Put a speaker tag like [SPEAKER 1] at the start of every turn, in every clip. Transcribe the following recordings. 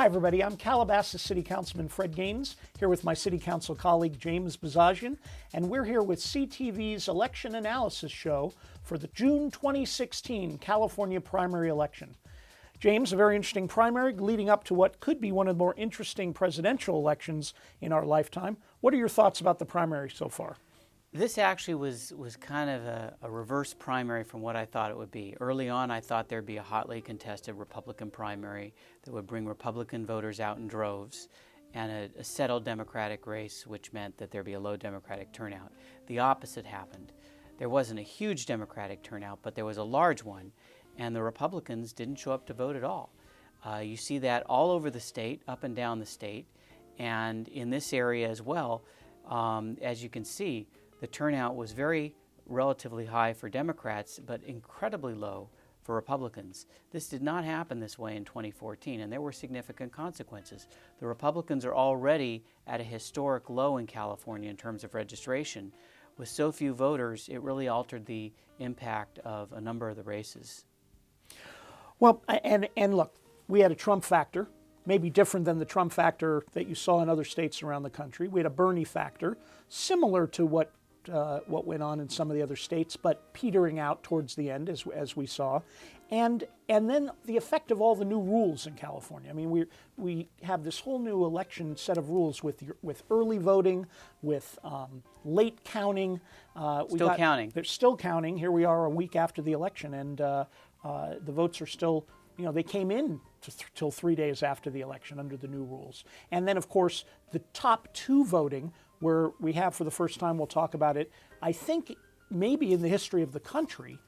[SPEAKER 1] Hi everybody, I'm Calabasas City Councilman Fred Gaines, here with my City Council colleague James Bozajian, and we're here with CTV's election analysis show for the June 2016 California primary election. James, a very interesting primary leading up to what could be one of the more interesting presidential elections in our lifetime. What are your thoughts about the primary so far?
[SPEAKER 2] This actually was kind of a reverse primary from what I thought it would be. Early on, I thought there'd be a hotly contested Republican primary that would bring Republican voters out in droves and a settled Democratic race, which meant that there'd be a low Democratic turnout. The opposite happened. There wasn't a huge Democratic turnout, but there was a large one, and the Republicans didn't show up to vote at all. You see that all over the state, up and down the state, and in this area as well. As you can see, the turnout was relatively high for Democrats, but incredibly low for Republicans. This did not happen this way in 2014, and there were significant consequences. The Republicans are already at a historic low in California in terms of registration. With so few voters, it really altered the impact of a number of the races.
[SPEAKER 1] Well, and look, we had a Trump factor, maybe different than the Trump factor that you saw in other states around the country. We had a Bernie factor, similar to what went on in some of the other states, but petering out towards the end, as we saw, and then the effect of all the new rules in California. I mean, we have this whole new election set of rules with early voting, with late counting.
[SPEAKER 2] They're
[SPEAKER 1] still counting. Here we are a week after the election, and the votes are still. They came in till 3 days after the election under the new rules. And then, of course, the top two voting, where we have for the first time, we'll talk about it, I think maybe in the history of the country,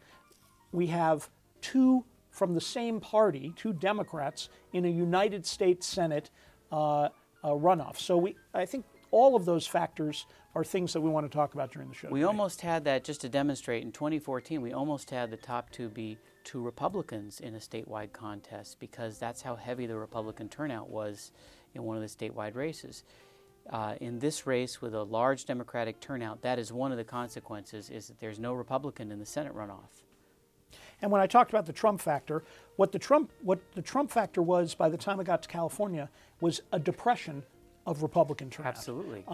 [SPEAKER 1] we have two from the same party, two Democrats, in a United States Senate runoff. So I think all of those factors are things that we want to talk about during the show.
[SPEAKER 2] We almost had that, just to demonstrate, in 2014, we almost had the top two be two Republicans in a statewide contest, because that's how heavy the Republican turnout was in one of the statewide races. In this race with a large Democratic turnout, that is one of the consequences, is that there's no Republican in the Senate runoff.
[SPEAKER 1] And when I talked about the Trump factor, what the Trump factor was by the time it got to California was a depression of Republican turnout.
[SPEAKER 2] Absolutely.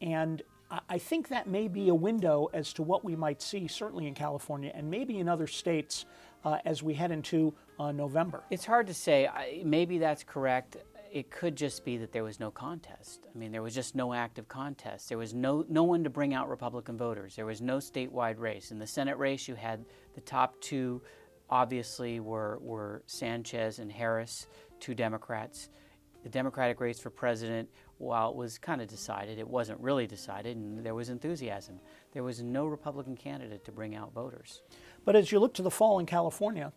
[SPEAKER 1] And I think that may be a window as to what we might see, certainly in California and maybe in other states as we head into November.
[SPEAKER 2] It's hard to say. Maybe that's correct. It could just be that there was no contest. I mean, there was just no active contest. There was no one to bring out Republican voters. There was no statewide race. In the Senate race, you had the top two, obviously, were Sanchez and Harris, two Democrats. The Democratic race for president, while it was kind of decided, it wasn't really decided, and there was enthusiasm. There was no Republican candidate to bring out voters.
[SPEAKER 1] But as you look to the fall in California,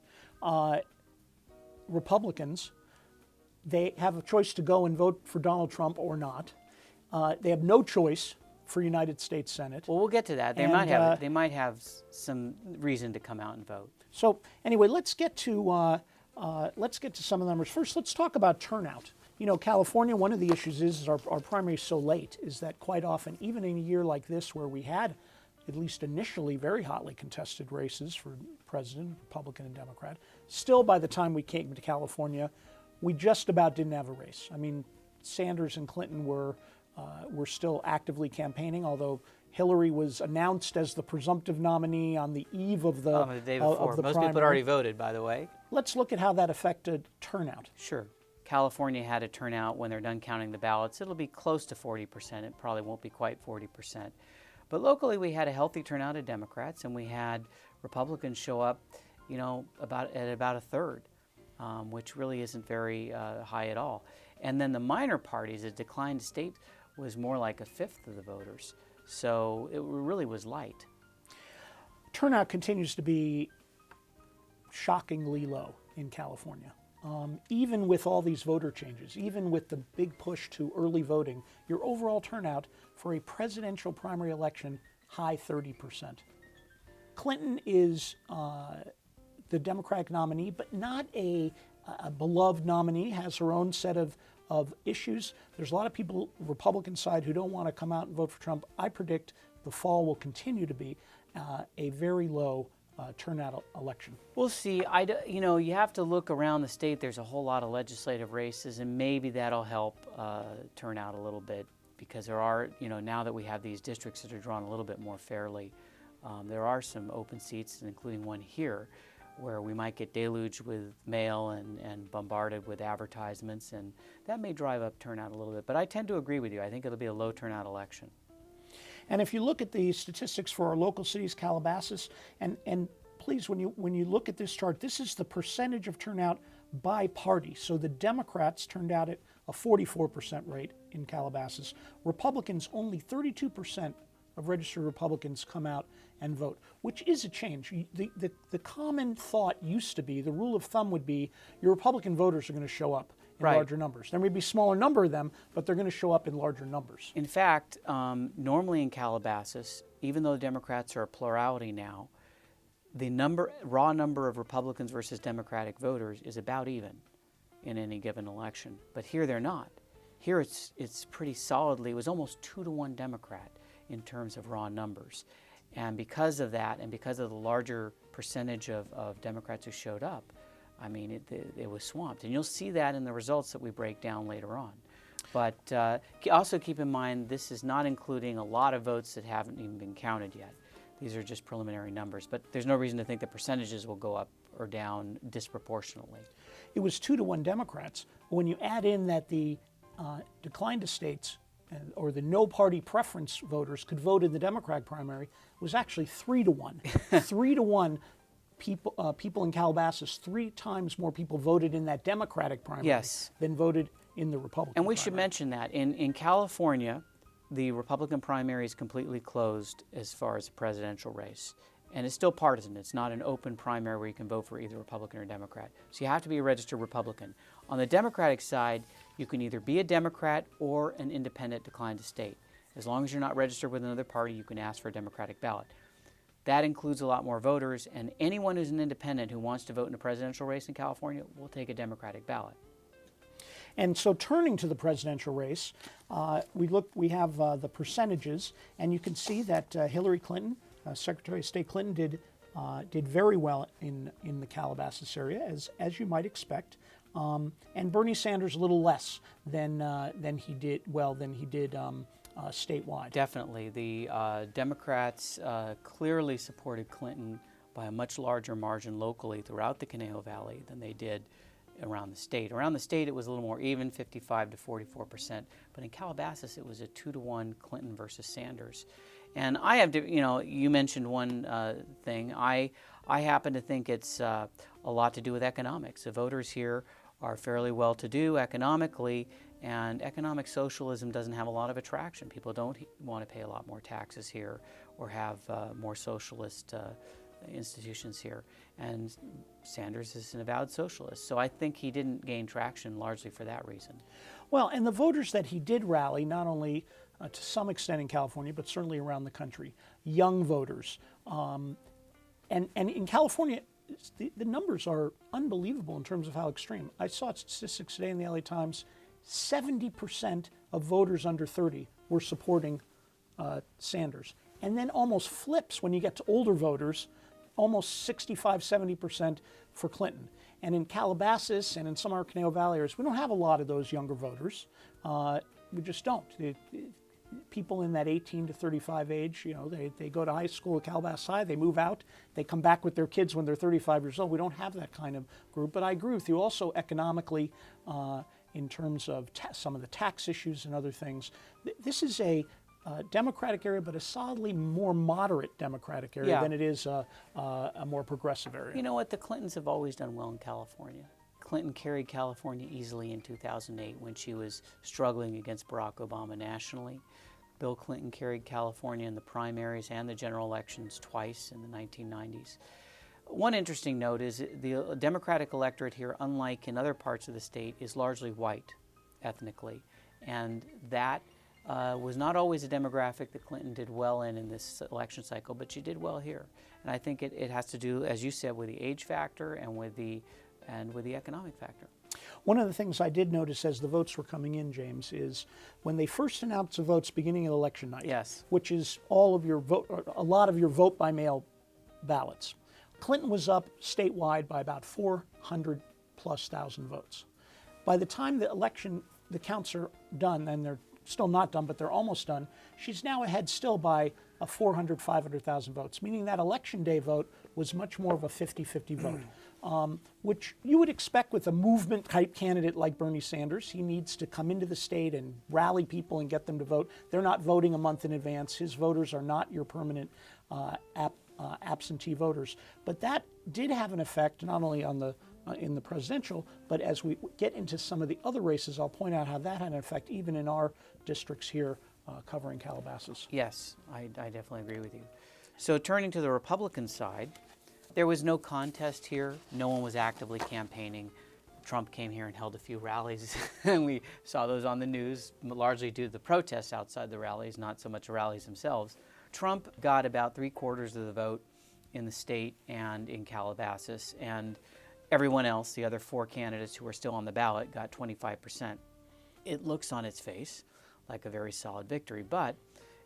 [SPEAKER 1] Republicans, they have a choice to go and vote for Donald Trump or not. They have no choice for United States Senate.
[SPEAKER 2] Well, we'll get to that. They might have some reason to come out and vote.
[SPEAKER 1] So anyway, let's get to some of the numbers. First, let's talk about turnout. California, one of the issues is our primary is so late, is that quite often, even in a year like this where we had, at least initially, very hotly contested races for president, Republican and Democrat, still by the time we came to California, we just about didn't have a race. I mean, Sanders and Clinton were still actively campaigning, although Hillary was announced as the presumptive nominee on the eve of the
[SPEAKER 2] day before. Most people had already voted, by the way.
[SPEAKER 1] Let's look at how that affected turnout.
[SPEAKER 2] Sure. California had a turnout when they're done counting the ballots. It'll be close to 40%. It probably won't be quite 40%. But locally, we had a healthy turnout of Democrats, and we had Republicans show up, about a third, which really isn't very high at all. And then the minor parties, a declined state, was more like a fifth of the voters. So it really was light.
[SPEAKER 1] Turnout continues to be shockingly low in California. Even with all these voter changes, even with the big push to early voting, your overall turnout for a presidential primary election, high 30%. Clinton is the Democratic nominee, but not a beloved nominee, has her own set of issues. There's a lot of people, Republican side, who don't want to come out and vote for Trump. I predict the fall will continue to be a very low turnout election?
[SPEAKER 2] We'll see. You have to look around the state. There's a whole lot of legislative races, and maybe that'll help turn out a little bit, because there are, now that we have these districts that are drawn a little bit more fairly, there are some open seats, including one here, where we might get deluged with mail and bombarded with advertisements, and that may drive up turnout a little bit. But I tend to agree with you. I think it'll be a low turnout election.
[SPEAKER 1] And if you look at the statistics for our local cities, Calabasas, and please, when you look at this chart, this is the percentage of turnout by party. So the Democrats turned out at a 44% rate in Calabasas. Republicans, only 32% of registered Republicans come out and vote, which is a change. The common thought used to be, the rule of thumb would be, your Republican voters are going to show up in larger numbers. There may be a smaller number of them, but they're going to show up in larger numbers.
[SPEAKER 2] In fact, normally in Calabasas, even though the Democrats are a plurality now, the raw number of Republicans versus Democratic voters is about even in any given election. But here they're not. Here it's pretty solidly, it was almost 2-to-1 Democrat in terms of raw numbers. And because of that, and because of the larger percentage of Democrats who showed up, I mean, it was swamped. And you'll see that in the results that we break down later on. But also keep in mind, this is not including a lot of votes that haven't even been counted yet. These are just preliminary numbers, but there's no reason to think the percentages will go up or down disproportionately.
[SPEAKER 1] It was 2-to-1 Democrats. When you add in that the declined estates or the no party preference voters could vote in the Democratic primary, it was actually 3-to-1. 3-to-1 people in Calabasas, 3 times more people voted in that Democratic primary than voted in the Republican
[SPEAKER 2] And we
[SPEAKER 1] primary.
[SPEAKER 2] should mention that. In California, the Republican primary is completely closed as far as the presidential race. And it's still partisan. It's not an open primary where you can vote for either Republican or Democrat. So you have to be a registered Republican. On the Democratic side, you can either be a Democrat or an independent declined estate. As long as you're not registered with another party, you can ask for a Democratic ballot. That includes a lot more voters, and anyone who's an independent who wants to vote in a presidential race in California will take a Democratic ballot.
[SPEAKER 1] And so turning to the presidential race, we have the percentages, and you can see that Hillary Clinton, Secretary of State Clinton, did very well in the Calabasas area, as you might expect, and Bernie Sanders a little less than he did statewide.
[SPEAKER 2] Definitely, the Democrats clearly supported Clinton by a much larger margin locally throughout the Conejo Valley than they did around the state. Around the state, it was a little more even, 55 to 44%. But in Calabasas, it was a 2-to-1 Clinton versus Sanders. And I have to, you mentioned one thing. I happen to think it's a lot to do with economics. The voters here are fairly well-to-do economically, and economic socialism doesn't have a lot of attraction. People don't want to pay a lot more taxes here or have more socialist institutions here. And Sanders is an avowed socialist, so I think he didn't gain traction largely for that reason.
[SPEAKER 1] Well, and the voters that he did rally, not only to some extent in California, but certainly around the country, young voters. And in California, the numbers are unbelievable in terms of how extreme. I saw statistics today in the LA Times, 70% of voters under 30 were supporting Sanders. And then almost flips when you get to older voters, almost 65, 70% for Clinton. And in Calabasas and in some of our Conejo Valley areas, we don't have a lot of those younger voters. We just don't. People in that 18 to 35 age, they go to high school at Calabasas High, they move out, they come back with their kids when they're 35 years old. We don't have that kind of group. But I agree with you also economically in terms of some of the tax issues and other things. This is a Democratic area, but a solidly more moderate Democratic area than it is a more progressive area.
[SPEAKER 2] You know what? The Clintons have always done well in California. Clinton carried California easily in 2008 when she was struggling against Barack Obama nationally. Bill Clinton carried California in the primaries and the general elections twice in the 1990s. One interesting note is the Democratic electorate here, unlike in other parts of the state, is largely white ethnically. And that was not always a demographic that Clinton did well in this election cycle, but she did well here. And I think it has to do, as you said, with the age factor and with the economic factor.
[SPEAKER 1] One of the things I did notice as the votes were coming in, James, is when they first announced the votes beginning of election night, which is all of your vote, a lot of your vote by mail ballots. Clinton was up statewide by about 400 plus thousand votes. By the time the counts are done, and they're still not done, but they're almost done, she's now ahead still by 400, 500,000 votes, meaning that election day vote was much more of a 50-50 vote, which you would expect with a movement type candidate like Bernie Sanders. He needs to come into the state and rally people and get them to vote. They're not voting a month in advance. His voters are not your permanent absentee voters. But that did have an effect not only on in the presidential, but as we get into some of the other races, I'll point out how that had an effect even in our districts here covering Calabasas.
[SPEAKER 2] Yes, I definitely agree with you. So turning to the Republican side, there was no contest here. No one was actively campaigning. Trump came here and held a few rallies, and we saw those on the news, largely due to the protests outside the rallies, not so much the rallies themselves. Trump got about 3/4 of the vote in the state and in Calabasas, and everyone else, the other 4 candidates who were still on the ballot, got 25%. It looks on its face like a very solid victory, but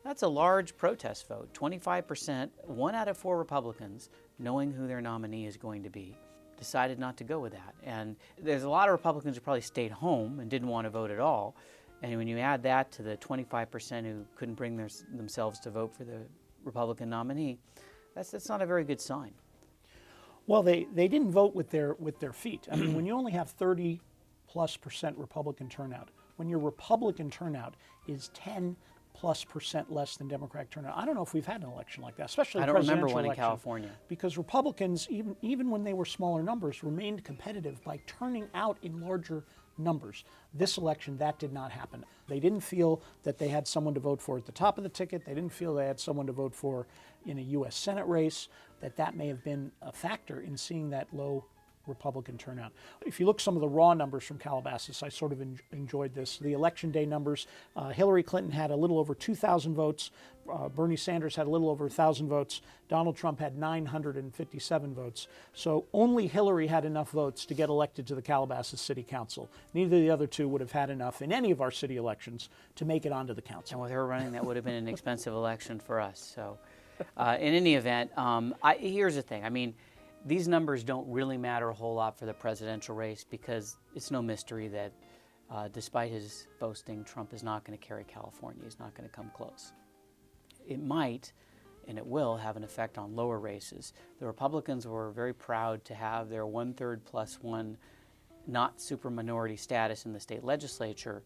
[SPEAKER 2] that's a large protest vote. 25%, 1 out of 4 Republicans, knowing who their nominee is going to be, decided not to go with that. And there's a lot of Republicans who probably stayed home and didn't want to vote at all. And when you add that to the 25% who couldn't bring themselves to vote for the Republican nominee, that's not a very good sign.
[SPEAKER 1] Well, they didn't vote with their feet. I mean, when you only have 30+% Republican turnout, when your Republican turnout is 10+% less than Democratic turnout, I don't know if we've had an election like that, especially
[SPEAKER 2] I
[SPEAKER 1] a
[SPEAKER 2] don't remember
[SPEAKER 1] presidential
[SPEAKER 2] one in
[SPEAKER 1] election,
[SPEAKER 2] California.
[SPEAKER 1] because Republicans, even when they were smaller numbers, remained competitive by turning out in larger numbers. This election, that did not happen. They didn't feel that they had someone to vote for at the top of the ticket. They didn't feel they had someone to vote for in a U.S. Senate race, that may have been a factor in seeing that low Republican turnout. If you look some of the raw numbers from Calabasas, I sort of enjoyed this. The election day numbers, Hillary Clinton had a little over 2,000 votes. Bernie Sanders had a little over 1,000 votes. Donald Trump had 957 votes. So only Hillary had enough votes to get elected to the Calabasas City Council. Neither of the other two would have had enough in any of our city elections to make it onto the council.
[SPEAKER 2] And with her running, that would have been an expensive election for us. So in any event, here's the thing. I mean, these numbers don't really matter a whole lot for the presidential race, because it's no mystery that despite his boasting, Trump is not going to carry California. He's not going to come close. It might, and it will, have an effect on lower races. The Republicans were very proud to have their 1/3 plus 1 not super minority status in the state legislature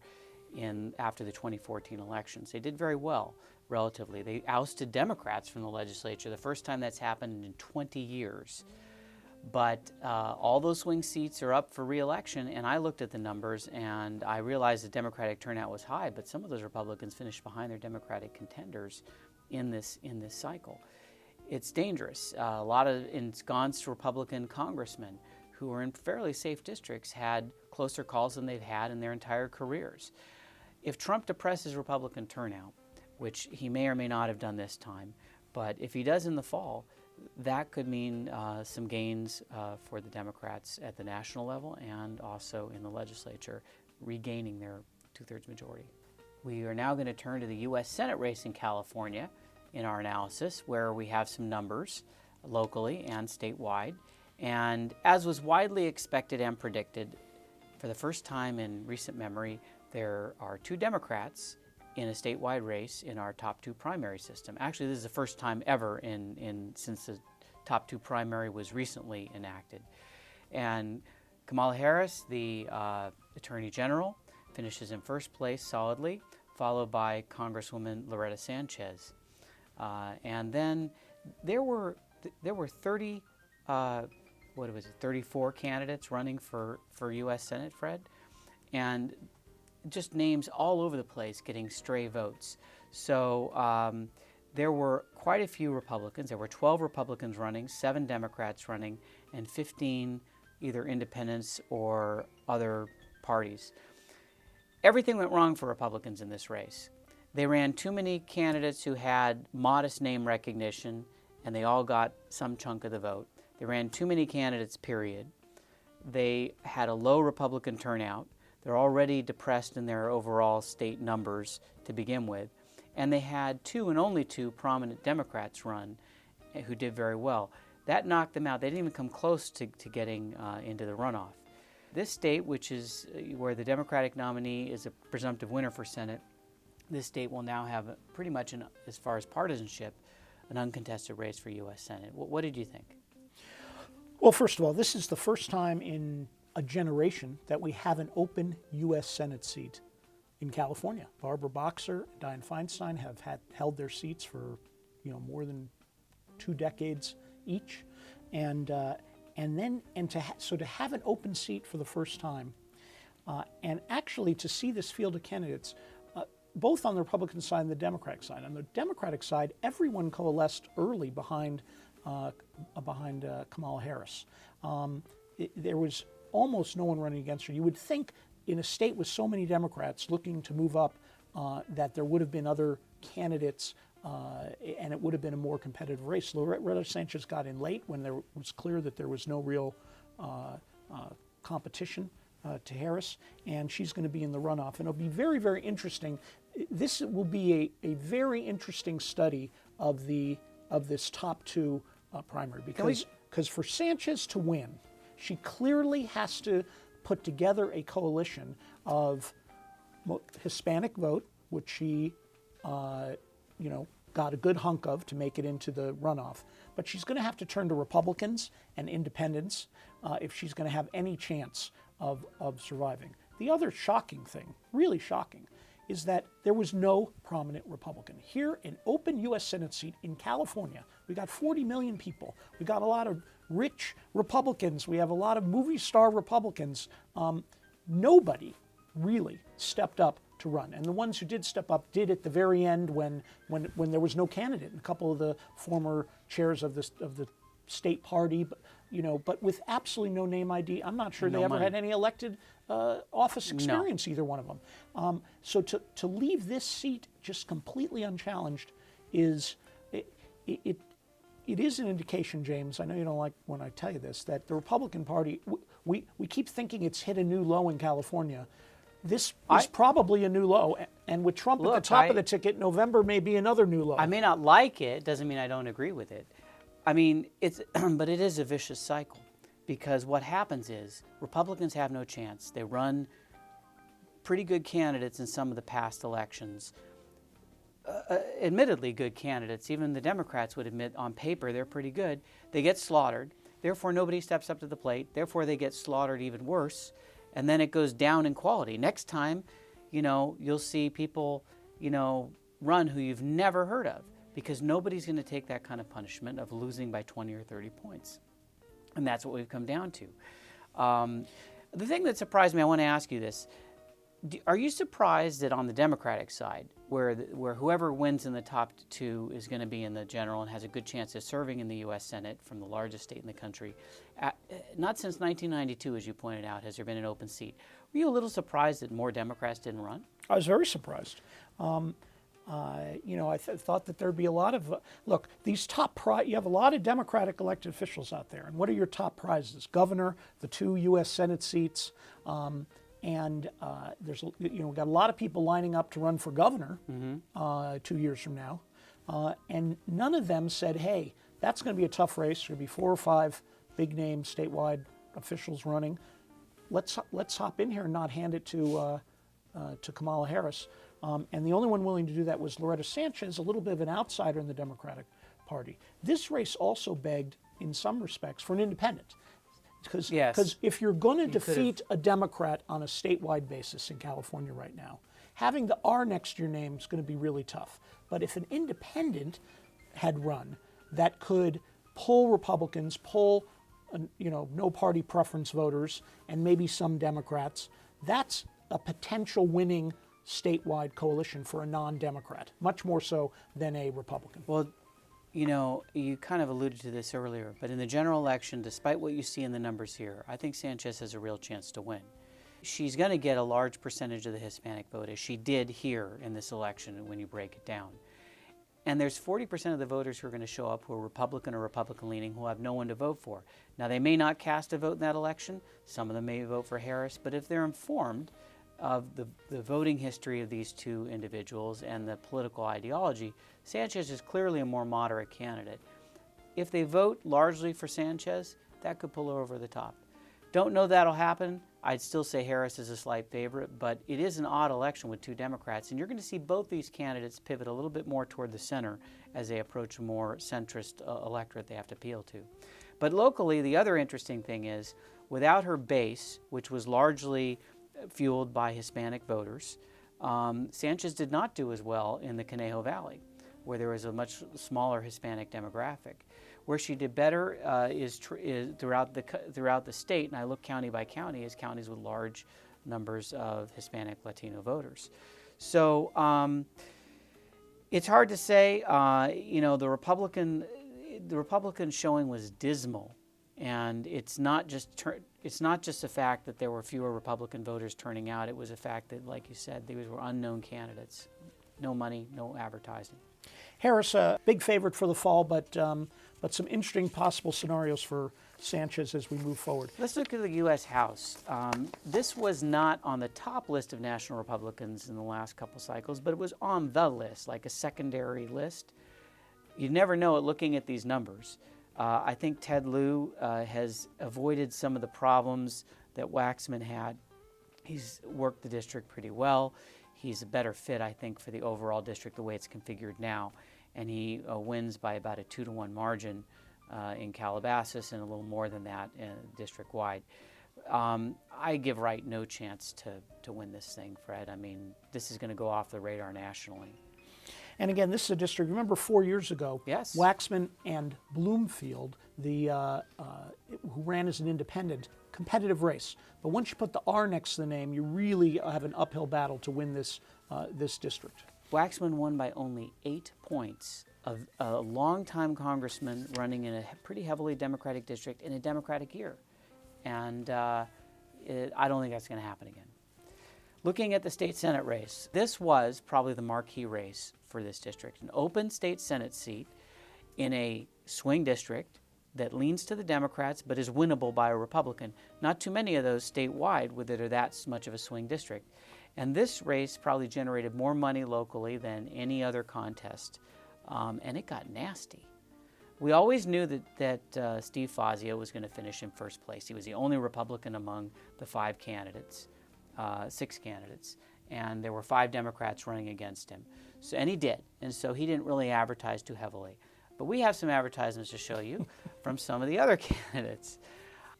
[SPEAKER 2] after the 2014 elections. They did very well, relatively. They ousted Democrats from the legislature, the first time that's happened in 20 years. But all those swing seats are up for re-election, and I looked at the numbers and I realized the Democratic turnout was high, but some of those Republicans finished behind their Democratic contenders in this cycle. It's dangerous. A lot of ensconced Republican congressmen who are in fairly safe districts had closer calls than they've had in their entire careers. If Trump depresses Republican turnout, which he may or may not have done this time, but if he does in the fall, that could mean some gains for the Democrats at the national level and also in the legislature, regaining their 2/3 majority. We are now going to turn to the U.S. Senate race in California in our analysis, where we have some numbers locally and statewide. And as was widely expected and predicted, for the first time in recent memory, there are 2 Democrats in a statewide race in our top 2 primary system. Actually, this is the first time ever since the top 2 primary was recently enacted. And Kamala Harris, the Attorney General, finishes in first place solidly, followed by Congresswoman Loretta Sanchez. And then there were 34 candidates running for U.S. Senate, Fred, and just names all over the place getting stray votes. So there were quite a few Republicans. There were 12 Republicans running, 7 Democrats running, and 15 either independents or other parties. Everything went wrong for Republicans in this race. They ran too many candidates who had modest name recognition, and they all got some chunk of the vote. They ran too many candidates, period. They had a low Republican turnout. They're already depressed in their overall state numbers to begin with. And they had 2 and only 2 prominent Democrats run who did very well. That knocked them out. They didn't even come close to getting into the runoff. This state, which is where the Democratic nominee is a presumptive winner for Senate, this state will now have pretty much, as far as partisanship, an uncontested race for U.S. Senate. What did you think?
[SPEAKER 1] Well, first of all, this is the first time in a generation that we have an open U.S. Senate seat in California. Barbara Boxer and Dianne Feinstein have held their seats for more than 2 decades each, so to have an open seat for the first time, and actually to see this field of candidates, both on the Republican side and the Democratic side. On the Democratic side, everyone coalesced early behind Kamala Harris. There was almost no one running against her. You would think in a state with so many Democrats looking to move up that there would have been other candidates and it would have been a more competitive race. Loretta Sanchez got in late when there was clear that there was no real competition to Harris, and she's going to be in the runoff. And it'll be very, very interesting. This will be a very interesting study of this top 2 primary, because for Sanchez to win, she clearly has to put together a coalition of Hispanic vote, which she got a good hunk of to make it into the runoff. But she's going to have to turn to Republicans and independents if she's going to have any chance of surviving. The other shocking thing, really shocking, is that there was no prominent Republican. Here, an open U.S. Senate seat in California, we got 40 million people. We got a lot of rich Republicans. We have a lot of movie star Republicans. Nobody really stepped up to run. And the ones who did step up did at the very end when there was no candidate. And a couple of the former chairs of the state party, but with absolutely no name ID. I'm not sure they ever had any elected office experience, either one of them. So to leave this seat just completely unchallenged is it is an indication, James, I know you don't like when I tell you this, that the Republican Party, we keep thinking it's hit a new low in California. This is probably a new low, and with Trump at the top of the ticket, November may be another new low.
[SPEAKER 2] I may not like it, doesn't mean I don't agree with it. I mean, but it is a vicious cycle, because what happens is Republicans have no chance. They run pretty good candidates in some of the past elections, admittedly good candidates. Even the Democrats would admit on paper they're pretty good. They get slaughtered. Therefore, nobody steps up to the plate. Therefore, they get slaughtered even worse. And then it goes down in quality. Next time, you'll see people, run who you've never heard of, because nobody's going to take that kind of punishment of losing by 20 or 30 points. And that's what we've come down to. The thing that surprised me, I want to ask you this. Are you surprised that on the Democratic side, where whoever wins in the top 2 is going to be in the general and has a good chance of serving in the U.S. Senate from the largest state in the country, not since 1992, as you pointed out, has there been an open seat? Were you a little surprised that more Democrats didn't run?
[SPEAKER 1] I was very surprised. I thought that there'd be a lot of, look, these you have a lot of Democratic elected officials out there. And what are your top prizes? Governor, the 2 U.S. Senate seats, and we've got a lot of people lining up to run for governor 2 years from now. And none of them said, hey, that's going to be a tough race. There's going to be 4 or 5 big name statewide officials running. Let's hop in here and not hand it to Kamala Harris. And the only one willing to do that was Loretta Sanchez, a little bit of an outsider in the Democratic Party. This race also begged, in some respects, for an independent. Because if you're going to defeat a Democrat on a statewide basis in California right now, having the R next to your name is going to be really tough. But if an independent had run that could pull Republicans, pull no party preference voters, and maybe some Democrats, that's a potential winning statewide coalition for a non-Democrat, much more so than a Republican.
[SPEAKER 2] Well, you kind of alluded to this earlier, but in the general election, despite what you see in the numbers here, I think Sanchez has a real chance to win. She's going to get a large percentage of the Hispanic vote, as she did here in this election when you break it down. And there's 40% of the voters who are going to show up who are Republican or Republican-leaning who have no one to vote for. Now, they may not cast a vote in that election. Some of them may vote for Harris, but if they're informed of the voting history of these 2 individuals and the political ideology, Sanchez is clearly a more moderate candidate. if they vote largely for Sanchez, that could pull her over the top. Don't know that'll happen. I'd still say Harris is a slight favorite, but it is an odd election with two Democrats, and you're going to see both these candidates pivot a little bit more toward the center as they approach a more centrist electorate they have to appeal to. But locally, the other interesting thing is, without her base, which was largely fueled by Hispanic voters, Sanchez did not do as well in the Conejo Valley, where there was a much smaller Hispanic demographic. Where she did better is throughout the state, and I look county by county, is counties with large numbers of Hispanic Latino voters. So it's hard to say. The Republican showing was dismal, and it's not just the fact that there were fewer Republican voters turning out. It was a fact that, like you said, these were unknown candidates, no money, no advertising.
[SPEAKER 1] Harris, a big favorite for the fall, but some interesting possible scenarios for Sanchez as we move forward.
[SPEAKER 2] Let's look at the U.S. House. This was not on the top list of national Republicans in the last couple cycles, but it was on the list, like a secondary list. You never know it looking at these numbers. I think Ted Lieu has avoided some of the problems that Waxman had. He's worked the district pretty well. He's a better fit, I think, for the overall district the way it's configured now. And he wins by about a 2-to-1 margin in Calabasas and a little more than that district-wide. I give Wright no chance to win this thing, Fred. I mean, this is going to go off the radar nationally.
[SPEAKER 1] And again, this is a district, remember 4 years ago,
[SPEAKER 2] yes,
[SPEAKER 1] Waxman and Bloomfield, who ran as an independent, competitive race. But once you put the R next to the name, you really have an uphill battle to win this district.
[SPEAKER 2] Waxman won by only 8 points, of a longtime congressman running in a pretty heavily Democratic district in a Democratic year. And I don't think that's going to happen again. Looking at the state Senate race, this was probably the marquee race for this district. An open state Senate seat in a swing district that leans to the Democrats but is winnable by a Republican. Not too many of those statewide that are that much of a swing district. And this race probably generated more money locally than any other contest. And it got nasty. We always knew that Steve Fazio was going to finish in first place. He was the only Republican among the 6 candidates. And there were 5 Democrats running against him. And he did. And so he didn't really advertise too heavily. But we have some advertisements to show you from some of the other candidates.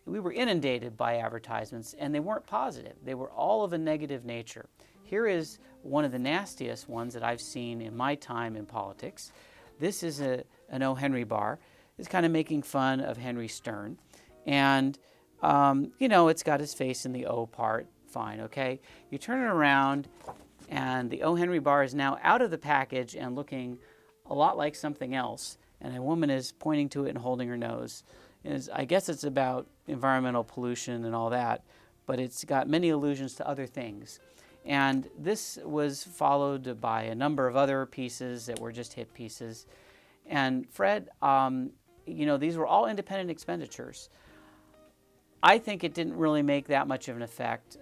[SPEAKER 2] We were inundated by advertisements, and they weren't positive. They were all of a negative nature. Here is one of the nastiest ones that I've seen in my time in politics. This is an O. Henry bar. It's kind of making fun of Henry Stern. And, it's got his face in the O part. Fine, okay? You turn it around, and the O. Henry bar is now out of the package and looking a lot like something else. And a woman is pointing to it and holding her nose. I guess it's about environmental pollution and all that, but it's got many allusions to other things. And this was followed by a number of other pieces that were just hit pieces. And Fred, these were all independent expenditures. I think it didn't really make that much of an effect,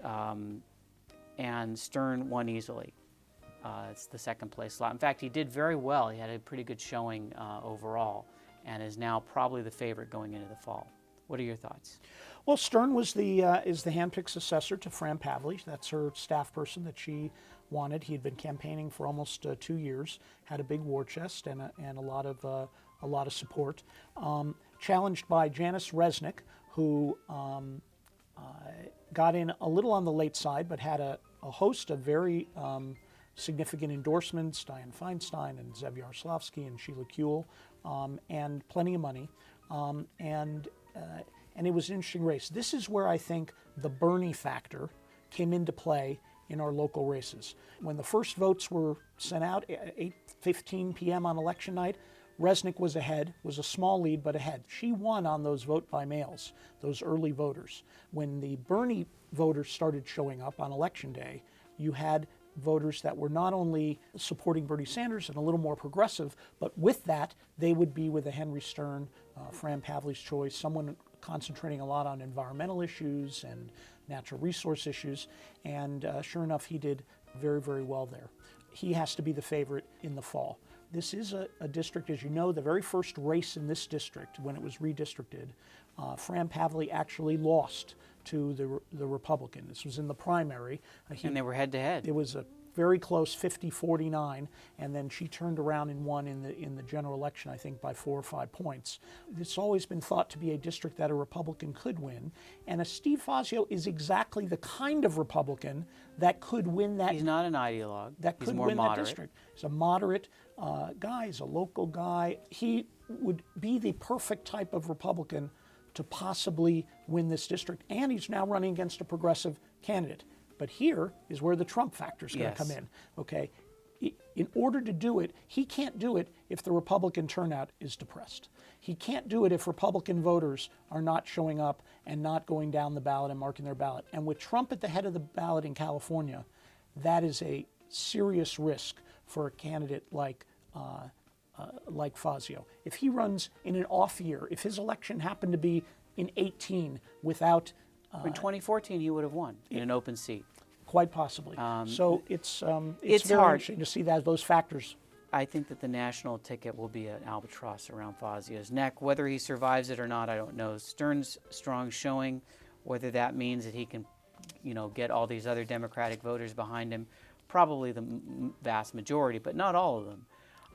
[SPEAKER 2] and Stern won easily. It's the second place slot. In fact, he did very well. He had a pretty good showing overall, and is now probably the favorite going into the fall. What are your thoughts? Well,
[SPEAKER 1] Stern was is the handpicked successor to Fran Pavley. That's her staff person that she wanted. He had been campaigning for almost 2 years, had a big war chest and a lot of support. Challenged by Janice Resnick, who got in a little on the late side, but had a host of very significant endorsements, Dianne Feinstein and Zev Yaroslavsky and Sheila Kuehl, and plenty of money. And it was an interesting race. This is where I think the Bernie factor came into play in our local races. When the first votes were sent out at 8:15 p.m. on election night, Resnick was ahead, was a small lead, but ahead. She won on those vote by mails, those early voters. When the Bernie voters started showing up on election day, you had voters that were not only supporting Bernie Sanders and a little more progressive, but with that, they would be with a Henry Stern, Fran Pavley's choice, someone concentrating a lot on environmental issues and natural resource issues. And sure enough, he did very, very well there. He has to be the favorite in the fall. this is a district, as you know, the very first race in this district, when it was redistricted, Fran Pavley actually lost to the Republican. This was in the primary.
[SPEAKER 2] And they were head-to-head.
[SPEAKER 1] It was a very close 50-49, and then she turned around and won in the general election, I think, by 4 or 5 points. It's always been thought to be a district that a Republican could win, and Steve Fazio is exactly the kind of Republican that could win that.
[SPEAKER 2] He's not an ideologue.
[SPEAKER 1] That
[SPEAKER 2] He's
[SPEAKER 1] could
[SPEAKER 2] more
[SPEAKER 1] win
[SPEAKER 2] moderate.
[SPEAKER 1] that district. He's a moderate guy. He's a local guy. He would be the perfect type of Republican to possibly win this district, and he's now running against a progressive candidate. But here is where the Trump factor is going to come in. Okay, in order to do it, he can't do it if the Republican turnout is depressed. He can't do it if Republican voters are not showing up and not going down the ballot and marking their ballot. And with Trump at the head of the ballot in California, that is a serious risk for a candidate like Fazio. If he runs in an off year, if his election happened to be in 18 without
[SPEAKER 2] in 2014, he would have won in an open seat.
[SPEAKER 1] Quite possibly. So it's
[SPEAKER 2] it's
[SPEAKER 1] very
[SPEAKER 2] hard.
[SPEAKER 1] interesting to see those factors.
[SPEAKER 2] I think that the national ticket will be an albatross around Fazio's neck. Whether he survives it or not, I don't know. Stern's strong showing, whether that means that he can, get all these other Democratic voters behind him, probably the vast majority, but not all of them.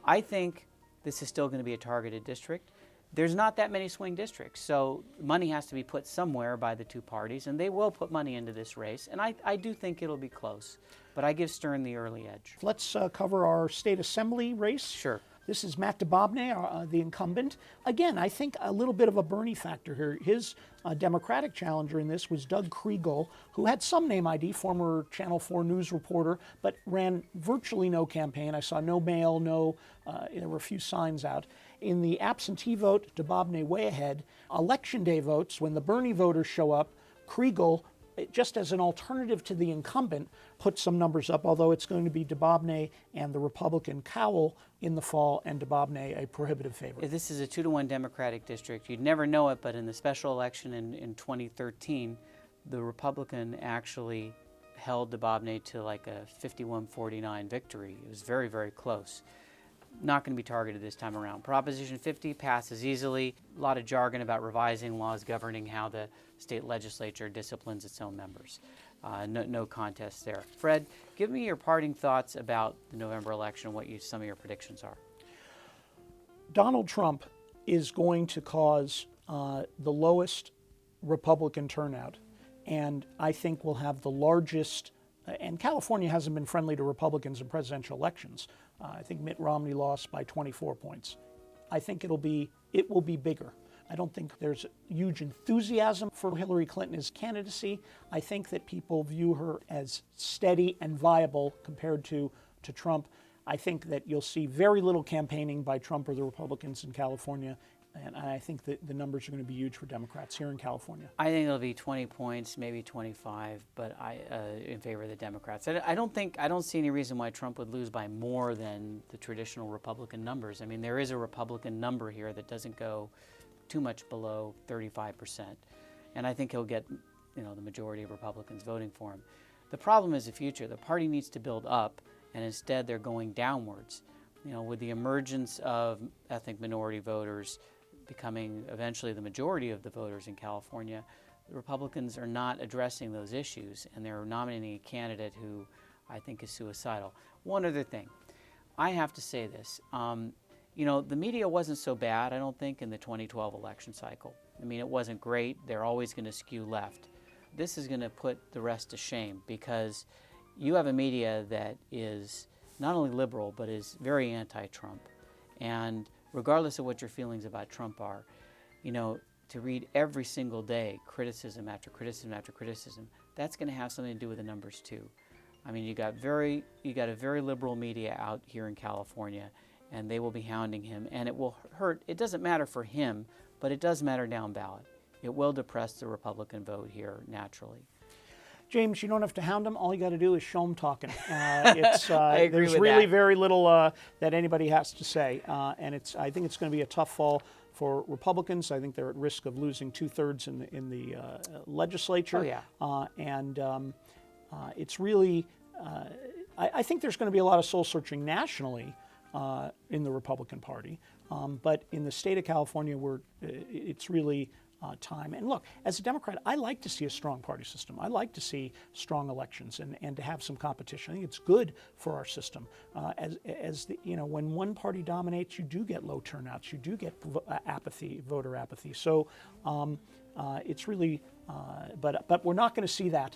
[SPEAKER 2] I think this is still going to be a targeted district. There's not that many swing districts, so money has to be put somewhere by the two parties, and they will put money into this race, and I do think it'll be close, but I give Stern the early edge.
[SPEAKER 1] Let's cover our state assembly race.
[SPEAKER 2] Sure.
[SPEAKER 1] This is Matt DeBobne, the incumbent. Again, I think a little bit of a Bernie factor here. His Democratic challenger in this was Doug Kriegel, who had some name ID, former Channel 4 news reporter, but ran virtually no campaign. I saw no mail, there were a few signs out. In the absentee vote, DeBobne way ahead. Election day votes, when the Bernie voters show up, Kriegel, just as an alternative to the incumbent, put some numbers up, although it's going to be DeBobne and the Republican Cowell in the fall, and DeBobne a prohibitive favorite.
[SPEAKER 2] This is a 2-to-1 Democratic district. You'd never know it, but in the special election in 2013, the Republican actually held DeBobne to like a 51-49 victory. It was very, very close. Not going to be targeted this time around. Proposition 50 passes easily. A lot of jargon about revising laws governing how the state legislature disciplines its own members. No contest there. Fred, give me your parting thoughts about the November election, what some of your predictions are.
[SPEAKER 1] Donald Trump is going to cause the lowest Republican turnout, and I think will have the largest, and California hasn't been friendly to Republicans in presidential elections. I think Mitt Romney lost by 24 points. I think it will be bigger. I don't think there's huge enthusiasm for Hillary Clinton's candidacy. I think that people view her as steady and viable compared to Trump. I think that you'll see very little campaigning by Trump or the Republicans in California, and I think that the numbers are going to be huge for Democrats here in California.
[SPEAKER 2] I think it'll be 20 points, maybe 25, but in favor of the Democrats. I don't see any reason why Trump would lose by more than the traditional Republican numbers. I mean, there is a Republican number here that doesn't go too much below 35%, and I think he'll get, the majority of Republicans voting for him. The problem is the future. The party needs to build up, and instead they're going downwards. With the emergence of ethnic minority voters becoming eventually the majority of the voters in California, the Republicans are not addressing those issues, and they're nominating a candidate who I think is suicidal. One other thing, I have to say this. The media wasn't so bad, I don't think, in the 2012 election cycle. I mean, it wasn't great. They're always going to skew left. This is going to put the rest to shame, because you have a media that is not only liberal, but is very anti-Trump. And regardless of what your feelings about Trump are, to read every single day criticism after criticism after criticism, that's going to have something to do with the numbers too. I mean, you got a very liberal media out here in California, and they will be hounding him, and it will hurt. It doesn't matter for him, but it does matter down ballot. It will depress the Republican vote here naturally.
[SPEAKER 1] James, you don't have to hound them. All you got to do is show them talking. There's
[SPEAKER 2] with
[SPEAKER 1] really
[SPEAKER 2] that.
[SPEAKER 1] very little that anybody has to say, and I think it's going to be a tough fall for Republicans. I think they're at risk of losing 2/3 in the legislature.
[SPEAKER 2] Oh, yeah.
[SPEAKER 1] It's really. I think there's going to be a lot of soul searching nationally in the Republican Party. But in the state of California, it's really time. And look, as a Democrat, I like to see a strong party system. I like to see strong elections and to have some competition. I think it's good for our system. When one party dominates, you do get low turnouts. You do get apathy, voter apathy. So it's really, but we're not going to see that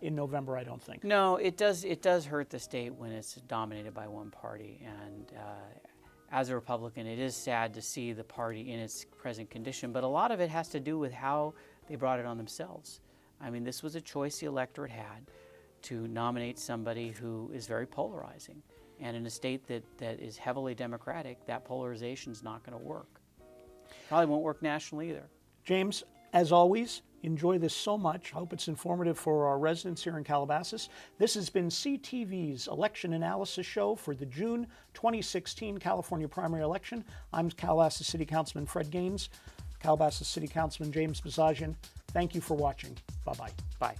[SPEAKER 1] in November, I don't think.
[SPEAKER 2] No, it does hurt the state when it's dominated by one party. And as a Republican, it is sad to see the party in its present condition, but a lot of it has to do with how they brought it on themselves. I mean, this was a choice the electorate had to nominate somebody who is very polarizing. And in a state that is heavily Democratic, that polarization is not going to work. Probably won't work nationally either.
[SPEAKER 1] James, as always, enjoy this so much. I hope it's informative for our residents here in Calabasas. This has been CTV's election analysis show for the June 2016 California primary election. I'm Calabasas City Councilman Fred Gaines, Calabasas City Councilman James Bozajian. Thank you for watching. Bye-bye.
[SPEAKER 2] Bye.